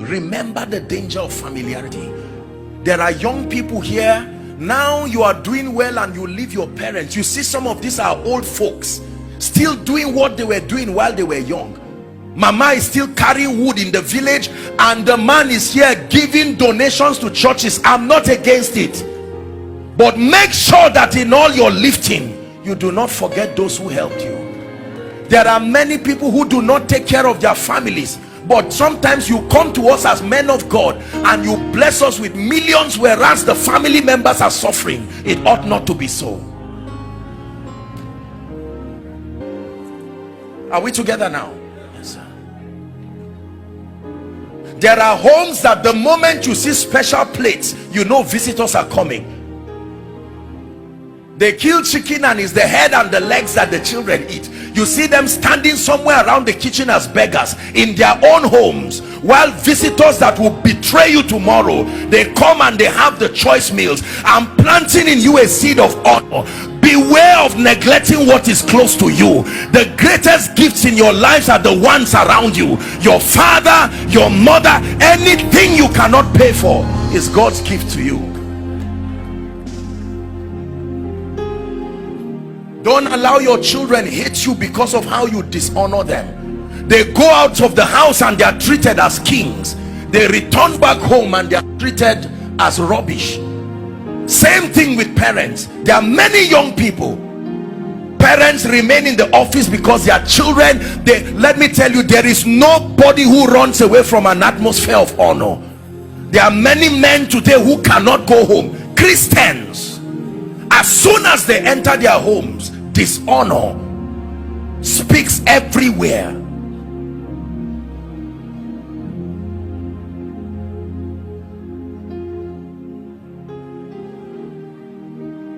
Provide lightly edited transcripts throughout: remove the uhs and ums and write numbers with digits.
Remember the danger of familiarity. There are young people here now. You are doing well and you leave your parents. You see some of these are old folks still doing what they were doing while they were young. Mama is still carrying wood in the village and the man is here giving donations to churches. I'm not against it, but make sure that in all your lifting you do not forget those who helped you. There are many people who do not take care of their families, but sometimes you come to us as men of God and you bless us with millions, whereas the family members are suffering. It ought not to be so. Are we together now? Yes, sir. There are homes that the moment you see special plates, you know visitors are coming. They kill chicken and it's the head and the legs that the children eat. You see them standing somewhere around the kitchen as beggars in their own homes, while visitors that will betray you tomorrow, they come and they have the choice meals. I'm planting in you a seed of honor. Beware of neglecting what is close to you. The greatest gifts in your lives are the ones around you. Your father, your mother, anything you cannot pay for is God's gift to you. Don't allow your children hate you because of how you dishonor them. They go out of the house and they are treated as kings. They return back home and they are treated as rubbish. Same thing with parents. There are many young people, parents remain in the office because their children, let me tell you, there is nobody who runs away from an atmosphere of honor. There are many men today who cannot go home. Christians, as soon as they enter their homes, dishonor speaks everywhere.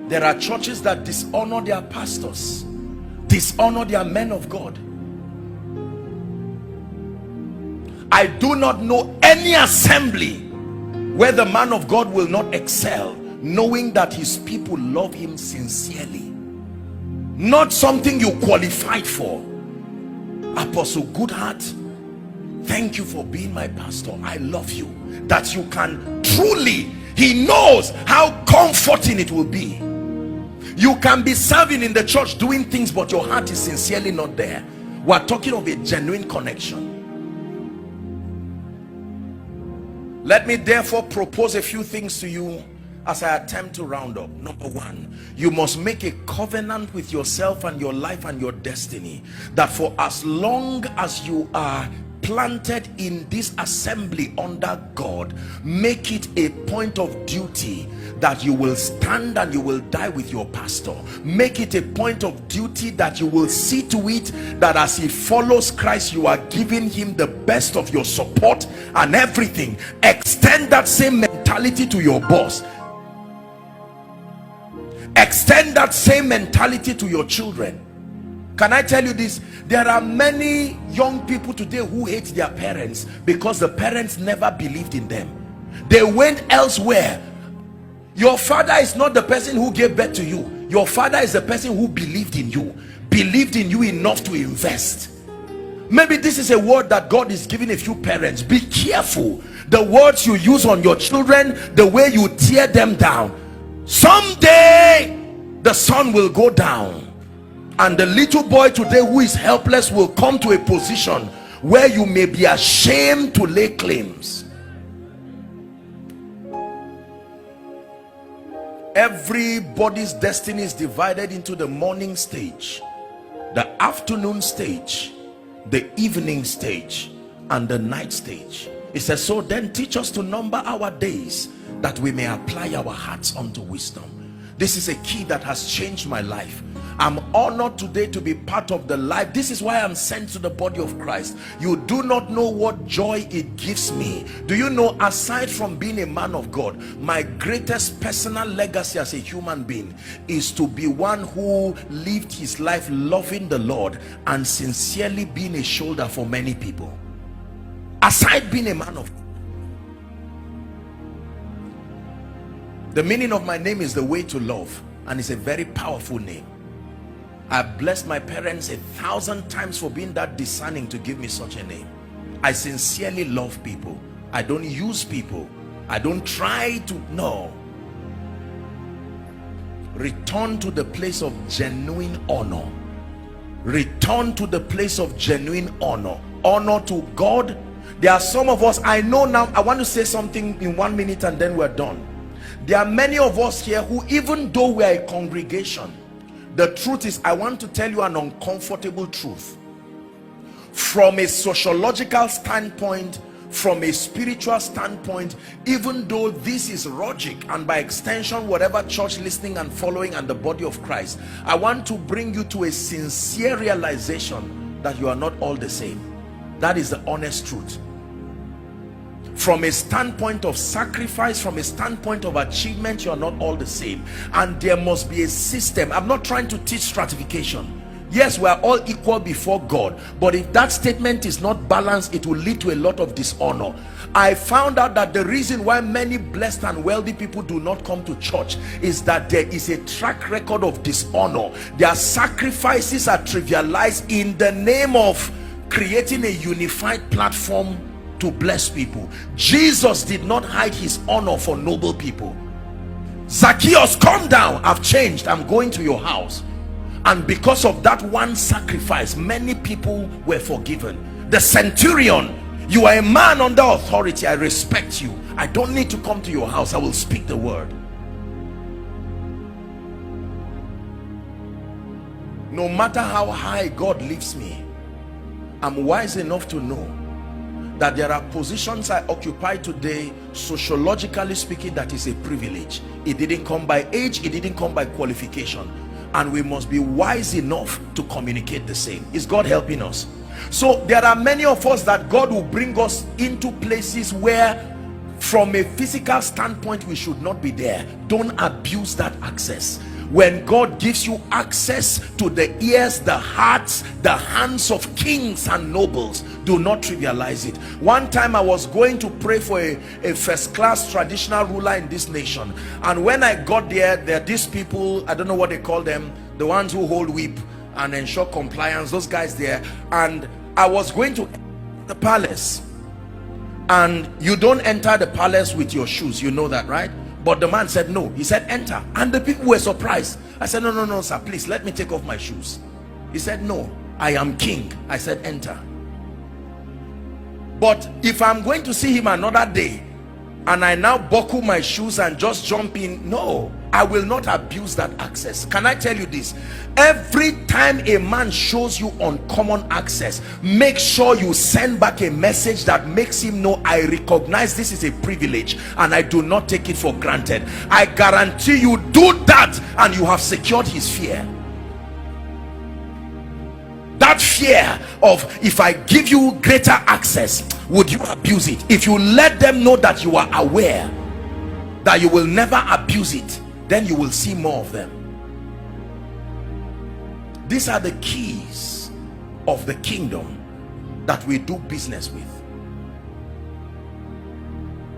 There are churches that dishonor their pastors, dishonor their men of God. I do not know any assembly where the man of God will not excel, knowing that his people love him sincerely. Not something you qualified for. Apostle Goodheart, thank you for being my pastor. I love you. That you can truly, he knows how comforting it will be. You can be serving in the church doing things, but your heart is sincerely not there. We're talking of a genuine connection. Let me therefore propose a few things to you as I attempt to round up. Number one, you must make a covenant with yourself and your life and your destiny, that for as long as you are planted in this assembly under God, make it a point of duty that you will stand and you will die with your pastor. Make it a point of duty that you will see to it that as he follows Christ, you are giving him the best of your support and everything. Extend that same mentality to your boss. Extend that same mentality to your children. Can I tell you this? There are many young people today who hate their parents because the parents never believed in them. They went elsewhere. Your father is not the person who gave birth to you. Your father is the person who believed in you enough to invest. Maybe this is a word that God is giving a few parents. Be careful the words you use on your children, the way you tear them down. Someday the sun will go down and the little boy today who is helpless will come to a position where you may be ashamed to lay claims. Everybody's destiny is divided into the morning stage, the afternoon stage, the evening stage, and the night stage. It says, so then teach us to number our days, that we may apply our hearts unto wisdom. This is a key that has changed my life. I'm honored today to be part of the life. This is why I'm sent to the body of Christ. You do not know what joy it gives me. Do you know, aside from being a man of God, my greatest personal legacy as a human being is to be one who lived his life loving the Lord and sincerely being a shoulder for many people. Aside being a man of God, the meaning of my name is the way to love, and it's a very powerful name. I blessed my parents 1,000 times for being that discerning to give me such a name. I sincerely love people. I don't use people. I don't try to, no. Return to the place of genuine honor. Return to the place of genuine honor. Honor to God. There are some of us, I know now, I want to say something in 1 minute and then we're done. There are many of us here who, even though we are a congregation, the truth is, I want to tell you an uncomfortable truth. From a sociological standpoint, from a spiritual standpoint, even though this is logic, and by extension whatever church listening and following and the body of Christ, I want to bring you to a sincere realization that you are not all the same. That is the honest truth. From a standpoint of sacrifice, from a standpoint of achievement, you are not all the same, and there must be a system. I'm not trying to teach stratification. Yes, we are all equal before God, but if that statement is not balanced, it will lead to a lot of dishonor. I found out that the reason why many blessed and wealthy people do not come to church is that there is a track record of dishonor. Their sacrifices are trivialized in the name of creating a unified platform to bless people. Jesus did not hide his honor for noble people. Zacchaeus, come down, I've changed, I'm going to your house. And because of that one sacrifice, many people were forgiven. The centurion, you are a man under authority, I respect you, I don't need to come to your house, I will speak the word. No matter how high God lifts me, I'm wise enough to know that there are positions I occupy today, sociologically speaking, that is a privilege. It didn't come by age, it didn't come by qualification, and we must be wise enough to communicate the same. Is God helping us? So there are many of us that God will bring us into places where from a physical standpoint we should not be there. Don't abuse that access. When God gives you access to the ears, the hearts, the hands of kings and nobles, do not trivialize it. One time I was going to pray for a first-class traditional ruler in this nation, and when I got there, there are these people, I don't know what they call them, the ones who hold whip and ensure compliance, those guys there. And I was going to the palace, and you don't enter the palace with your shoes, you know that, right? But the man said no. He said enter, and the people were surprised. I said no sir, please let me take off my shoes. He said no, I am king. I said enter. But if I'm going to see him another day and I now buckle my shoes and just jump in, no, I will not abuse that access. Can I tell you this? Every time a man shows you uncommon access, make sure you send back a message that makes him know, I recognize this is a privilege and I do not take it for granted. I guarantee you, do that and you have secured his fear. That fear of, if I give you greater access, would you abuse it? If you let them know that you are aware that you will never abuse it, then you will see more of them. These are the keys of the kingdom that we do business with.